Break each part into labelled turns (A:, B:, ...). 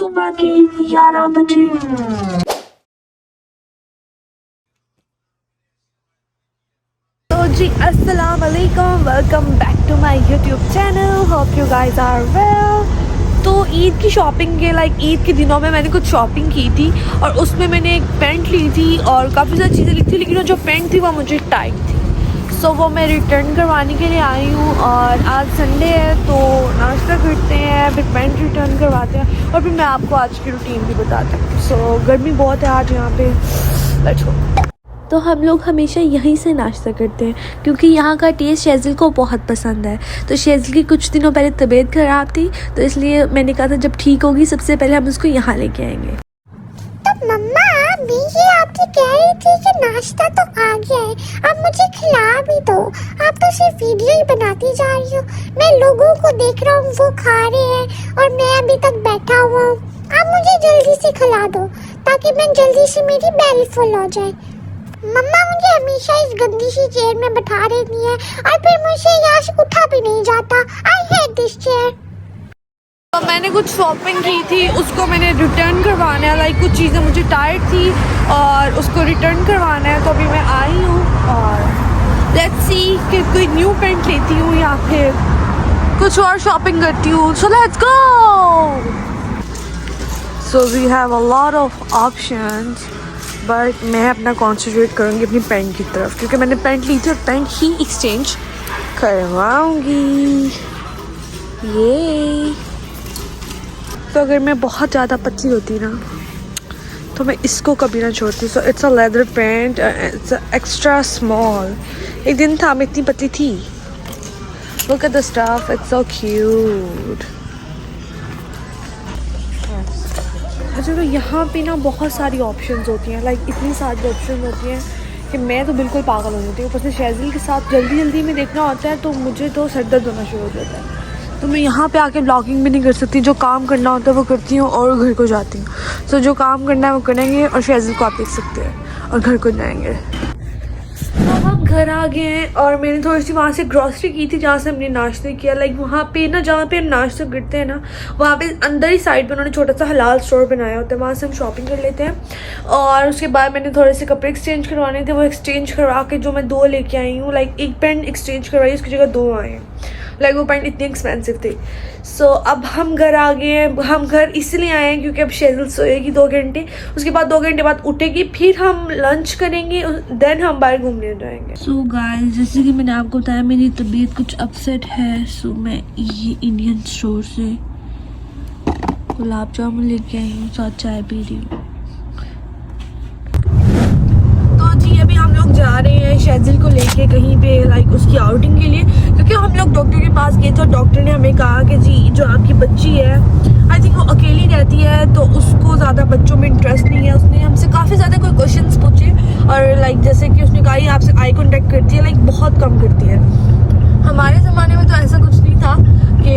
A: सुबह के 11 बजे। तो जी अस्सलाम वालेकुम, welcome back to my YouTube channel. Hope you guys are well. तो ईद की शॉपिंग के ईद के दिनों में मैंने कुछ शॉपिंग की थी और उसमें मैंने एक पैंट ली थी और काफ़ी सारी चीज़ें ली थी, लेकिन वो जो पैंट थी वो मुझे टाइट थी। सो वो मैं रिटर्न करवाने के लिए आई हूँ और आज संडे है तो नाश्ता करते हैं, फिर पैंट रिटर्न करवाते हैं और फिर मैं आपको आज की रूटीन भी बताती हूँ। सो गर्मी बहुत है आज यहाँ पे। Let's go. तो हम लोग हमेशा यहीं से नाश्ता करते हैं क्योंकि यहाँ का टेस्ट शेज़िल को बहुत पसंद है। तो शेज़िल की कुछ दिनों पहले तबीयत ख़राब थी तो इसलिए मैंने कहा था जब ठीक होगी सबसे पहले हम उसको यहाँ लेके आएंगे।
B: तो मम्मा अभी ये आपसे कह रही थी कि नाश्ता तो आ गया है, अब मुझे खिला भी दो। आप तो सिर्फ वीडियो ही बनाती जा रही हो। मैं लोगों को देख रहा हूँ वो खा रहे हैं और मैं अभी तक बैठा हुआ हूँ। आप मुझे जल्दी से खिला दो ताकि मैं जल्दी से मेरी बेली फुल हो जाए। मम्मा मुझे हमेशा इस गंदी सी चेयर में बैठा देती है और फिर मुझसे यहाँ से उठा भी नहीं जाता। I hate this chair.
A: तो मैंने कुछ शॉपिंग की थी, उसको मैंने रिटर्न करवाना है। कुछ चीज़ें मुझे टाइट थी और उसको रिटर्न करवाना है। तो अभी मैं आई हूँ और लेट्स सी कि कोई न्यू पैंट लेती हूँ या फिर कुछ और शॉपिंग करती हूँ। So let's go. So we have a lot of options but मैं अपना कॉन्सेंट्रेट करूँगी अपनी पैंट की तरफ क्योंकि मैंने पैंट ली थी और पैंट ही एक्सचेंज करवाऊँगी। ये तो अगर मैं बहुत ज़्यादा पतली होती ना तो मैं इसको कभी ना छोड़ती। So it's a leather pant, it's extra small. एक दिन था मैं इतनी पतली थी। Look at the stuff, it's so cute. अच्छा, तो यहाँ पे ना बहुत सारी ऑप्शंस होती हैं, इतनी सारी ऑप्शन होती हैं कि मैं तो बिल्कुल पागल हो जाती हूँ। ऊपर से शेज़िल के साथ जल्दी जल्दी में देखना होता है तो मुझे तो सर दर्द होना शुरू हो जाता है। तो मैं यहाँ पे आके ब्लॉगिंग भी नहीं कर सकती। जो काम करना होता है वो करती हूँ और घर को जाती हूँ। सो जो काम करना है वो करेंगे और शेज़िल को आप देख सकते हैं और घर को जाएंगे। अब हम घर आ गए हैं और मैंने थोड़ी सी वहाँ से ग्रॉसरी की थी जहाँ से हमने नाश्ता किया। वहाँ पे ना जहाँ पे हम नाश्ता करते हैं ना वहाँ पे अंदर ही साइड पे उन्होंने छोटा सा हलाल स्टोर बनाया होता है, वहाँ से हम शॉपिंग कर लेते हैं। और उसके बाद मैंने थोड़े से कपड़े एक्सचेंज करवाने थे, वो एक्सचेंज करवा के जो मैं 2 लेके आई हूँ। एक पैंट एक्सचेंज करवाई, उसकी जगह 2 आए हैं। वो पैंट इतनी एक्सपेंसिव थी। सो अब हम घर आ गए हैं। हम घर इसलिए आए हैं क्योंकि अब शेज़िल सोएगी 2 घंटे, उसके बाद 2 घंटे बाद उठेगी, फिर हम लंच करेंगे, देन हम बाहर घूमने जाएंगे। सो गाइस, जैसे कि मैंने आपको बताया मेरी तबीयत कुछ अपसेट है। सो मैं ये इंडियन स्टोर से गुलाब जामुन लेके आई हूँ, साथ चाय पी रही हूँ। तो जी अभी हम लोग जा रहे हैं शेज़िल को लेके कहीं पे उसकी आउटिंग के लिए, क्योंकि हम लोग डॉक्टर के पास गए थे और डॉक्टर ने हमें कहा कि जी जो आपकी बच्ची है आई थिंक वो अकेली रहती है तो उसको ज़्यादा बच्चों में इंटरेस्ट नहीं है। उसने हमसे काफ़ी ज़्यादा कोई क्वेश्चंस पूछे और जैसे कि उसने कहा ये आपसे आई कांटेक्ट करती है, बहुत कम करती है। हमारे ज़माने में तो ऐसा कुछ नहीं था कि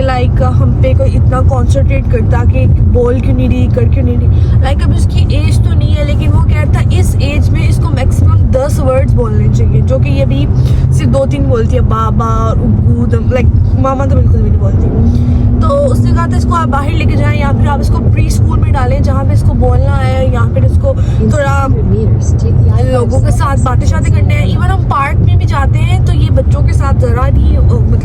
A: हम पे कोई इतना कॉन्सेंट्रेट करता कि बोल क्यों नहीं रही, कर क्यों नहीं रही। अभी उसकी एज तो नहीं है लेकिन वो कहता इस एज में इसको मैक्सिमम 10 वर्ड्स बोलने चाहिए, जो कि ये भी सिर्फ 2-3 बोलती है, बाबा और उग्गू। मामा तो बिल्कुल भी नहीं बोलती। तो उसने कहा था इसको आप बाहर लेके जाएं या फिर आप इसको प्री स्कूल में डालें जहाँ पे इसको बोलना है, यहाँ पे इसको थोड़ा लोगों के साथ बातें शातें करने हैं। इवन हम पार्क में भी जाते हैं तो ये बच्चों के साथ ज़रा नहीं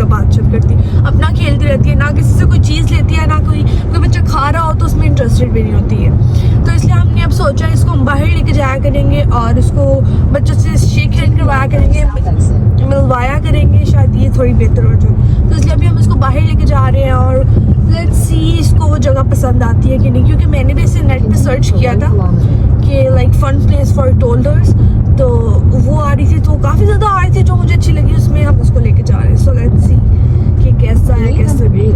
A: बातचीत करती, अपना खेलती रहती है, ना किसी से कोई चीज़ लेती है, ना कोई बच्चा खा रहा हो तो उसमें इंटरेस्टेड भी नहीं होती है। तो इसलिए हमने अब सोचा इसको हम बाहर लेके जाया करेंगे और इसको बच्चों से शेक हैंड करवाया करेंगे, मिलवाया करेंगे, शायद ये थोड़ी बेहतर हो जाए। तो इसलिए अभी हम इसको बाहर लेके जा रहे हैं और लेट्स सी इसको वो जगह पसंद आती है कि नहीं, क्योंकि मैंने भी इसे नेट पे सर्च किया था कि फन प्लेस फॉर टोल्डर्स, तो वो आ रही थी, तो काफ़ी ज़्यादा आ रही थी जो मुझे अच्छी लगी, उसमें हम उसको लेके जा रहे हैं। सो लेट्स सी कि कैसा है कैसा नहीं।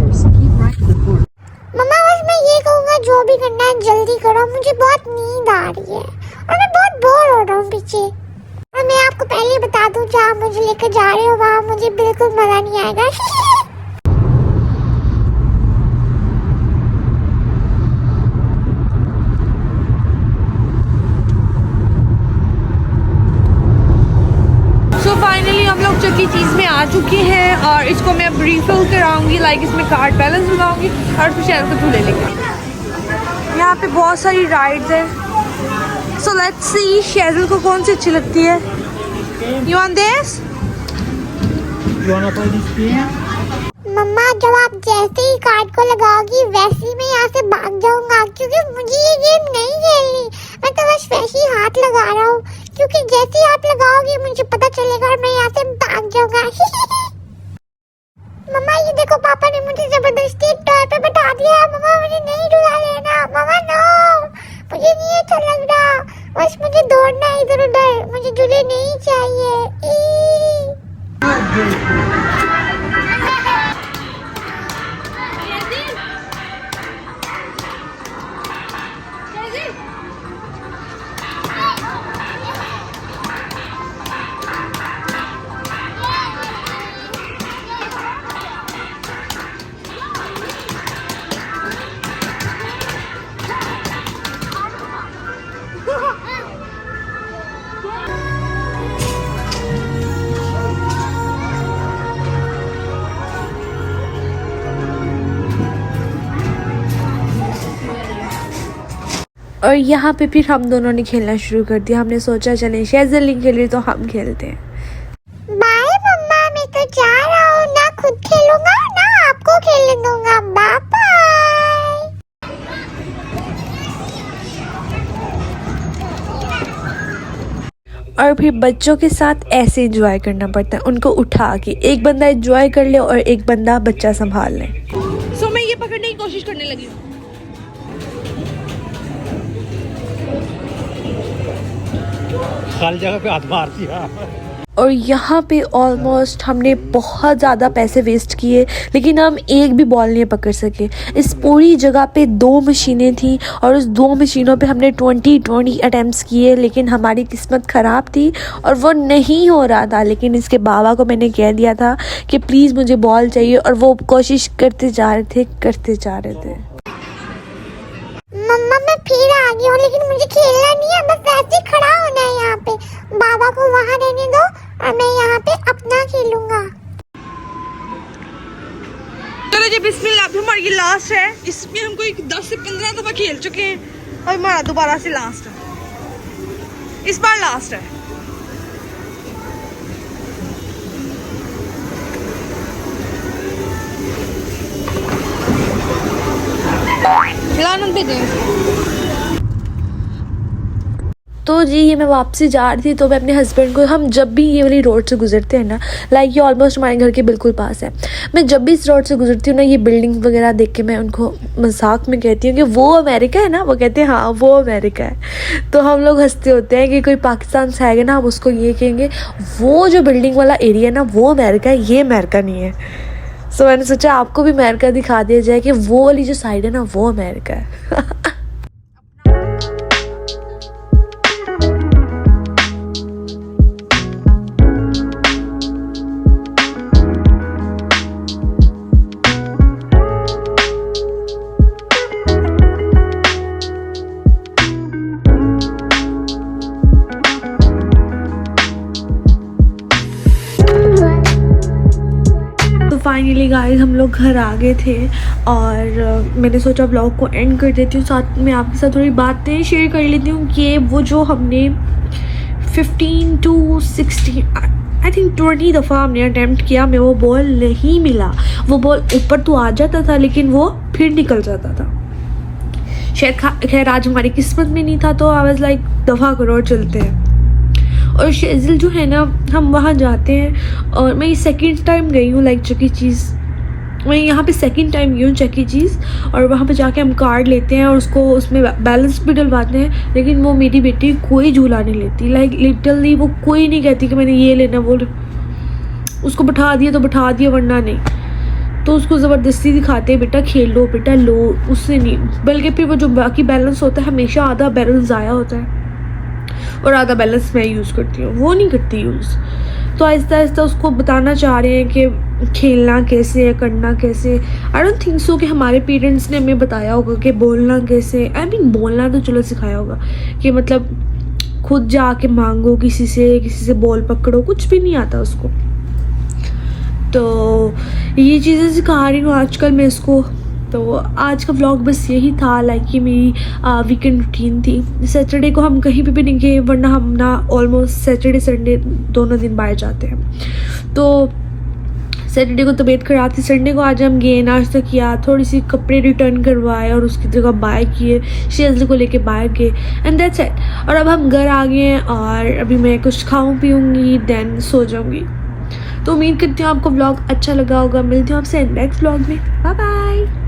B: मम्मा बस मैं ये कहूँगा जो भी करना है जल्दी करो, मुझे बहुत नींद आ रही है और मैं बहुत बोर हो रहा हूँ पीछे। और मैं आपको पहले बता दूँ जहाँ मुझे लेकर जा रहे हो वहाँ मुझे बिल्कुल मज़ा नहीं आएगा।
A: फाइनली हम लोग चक्की चीज़ में आ चुके हैं और इसको मैं अब रिफिल कराऊंगी। इसमें कार्ड बैलेंस लगाऊंगी और फिर शेयर को ले लेंगे। यहाँ पे बहुत सारी राइड्स हैं। सो लेट्स सी शेज़ल को कौन सी अच्छी लगती है। You want this?
B: मम्मा जब आप जैसे ही कार्ड को लगाओगी वैसे ही मैं यहाँ से भाग जाऊंगा, क्योंकि मुझे ये गेम नहीं खेलनी। मैं तो बस वैसे ही हाथ लगा रहा हूँ, क्योंकि जैसे ही हाथ लगाओगी मुझे पता चलेगा और मैं यहाँ से भाग जाऊंगा। मम्मा ये देखो, पापा ने मुझे जबरदस्ती टॉय पे बैठा दिया। मम्मा मुझे नहीं डुला लेना। मम्मा नो, मुझे नहीं अच्छा लग रहा। बस मुझे दौड़ना है इधर उधर, मुझे झूले नहीं चाहिए।
A: और यहाँ पे फिर हम दोनों ने खेलना शुरू कर दिया। हमने सोचा चले शेज़ल नहीं खेल रही तो हम खेलते हैं।
B: बाय मम्मा, मैं तो जा रहा हूँ। ना खुद खेलूंगा ना आपको खेलने दूंगा। Bye bye.
A: और फिर बच्चों के साथ ऐसे एंजॉय करना पड़ता है, उनको उठा के एक बंदा एंजॉय कर ले और एक बंदा बच्चा संभाल ले। सो मैं ये पकड़ने की कोशिश करने लगी हूँ।
C: खाली जगह पे हाथ मार दिया।
A: और यहाँ पे ऑलमोस्ट हमने बहुत ज़्यादा पैसे वेस्ट किए, लेकिन हम एक भी बॉल नहीं पकड़ सके। इस पूरी जगह पे 2 मशीनें थी और उस 2 मशीनों पे हमने 20 अटैम्प्ट्स किए, लेकिन हमारी किस्मत ख़राब थी और वो नहीं हो रहा था। लेकिन इसके बाबा को मैंने कह दिया था कि प्लीज़ मुझे बॉल चाहिए, और वो कोशिश करते जा रहे थे।
B: मम्मा मैं फिर आ गई हूँ, लेकिन मुझे खेलना नहीं है, बस ऐसे ही खड़ा होना है यहाँ पे। बाबा को वहाँ रहने दो और मैं यहाँ पे अपना खेलूंगा।
A: चलो जी बिस्मिल्लाह, अभी हमारी ये लास्ट है। इसमें हम कोई 10 से 15 दफ़ा खेल चुके हैं और हमारा दोबारा से लास्ट है। इस बार लास्ट है। तो जी ये मैं वापसी जा रही थी, तो मैं अपने हस्बैंड को, हम जब भी ये वाली रोड से गुजरते हैं ना, लाइक ये ऑलमोस्ट हमारे घर के बिल्कुल पास है, मैं जब भी इस रोड से गुजरती हूँ ना, ये बिल्डिंग वगैरह देख के मैं उनको मजाक में कहती हूँ कि वो अमेरिका है ना। वो कहते हैं हाँ वो अमेरिका है। तो हम लोग हंसते होते हैं कि कोई पाकिस्तान से आएगा ना, हम उसको ये कहेंगे वो जो बिल्डिंग वाला एरिया है ना वो अमेरिका है, ये अमेरिका नहीं है। सो मैंने सोचा आपको भी अमेरिका दिखा दिया जाए कि वो वाली जो साइड है ना वो अमेरिका है। फाइनली गाइस हम लोग घर आ गए थे और मैंने सोचा ब्लॉग को एंड कर देती हूँ, साथ में आपके साथ थोड़ी बातें शेयर कर लेती हूँ कि वो जो हमने 15 to 16 आई थिंक 20 दफ़ा हमने अटैम्प्ट किया, हमें वो बॉल नहीं मिला। वो बॉल ऊपर तो आ जाता था लेकिन वो फिर निकल जाता था। शायद खैर आज हमारी किस्मत में नहीं था, तो आई वाज लाइक दफ़ा करो और चलते हैं। और शेज़ल जो है ना, हम वहाँ जाते हैं और मैं ये सेकंड टाइम गई हूँ लाइक चकी चीज़, मैं यहाँ पे सेकंड टाइम गई हूँ चकी चीज़। और वहाँ पे जाके हम कार्ड लेते हैं और उसको उसमें बैलेंस भी डलवाते हैं, लेकिन वो मेरी बेटी कोई झूला नहीं लेती। लाइक लिटरली वो कोई नहीं कहती कि मैंने ये लेना, वो उसको बैठा दिया तो बैठा दिया वरना नहीं। तो उसको ज़बरदस्ती दिखाते हैं बेटा खेल लो बेटा लो, उससे नहीं। बल्कि फिर वो जो बाकी बैलेंस होता है हमेशा आधा बैलेंस ज़ाया होता है और आधा बैलेंस मैं यूज़ करती हूँ, वो नहीं करती यूज़। तो आहिस्ता आहिस्ता उसको बताना चाह रहे हैं कि खेलना कैसे है, करना कैसे। आई डोंट थिंक सो कि हमारे पेरेंट्स ने हमें बताया होगा कि बोलना कैसे। आई मीन बोलना तो चलो सिखाया होगा कि मतलब खुद जाके मांगो किसी से बॉल पकड़ो, कुछ भी नहीं आता उसको। तो ये चीज़ें सिखा रही हूँ आजकल मैं इसको, तो आज का व्लॉग बस यही था, लाइक ये मेरी वीकेंड रूटीन थी। सैटरडे को हम कहीं पे भी नहीं गए, वरना हम ना ऑलमोस्ट सैटरडे संडे दोनों दिन बाहर जाते हैं। तो सैटरडे को तबीयत खराब थी, संडे को आज हम गए, नाश्ता किया, थोड़ी सी कपड़े रिटर्न करवाए और उसकी जगह बाय किए, शेज़ल को लेके बाहर गए एंड दैट्स इट। और अब हम घर आ गए हैं और अभी मैं कुछ खाऊं पीऊँगी देन सो जाऊँगी। तो उम्मीद करती हूँ आपको व्लॉग अच्छा लगा होगा। मिलती हूँ आपसे नेक्स्ट व्लॉग में। Bye bye.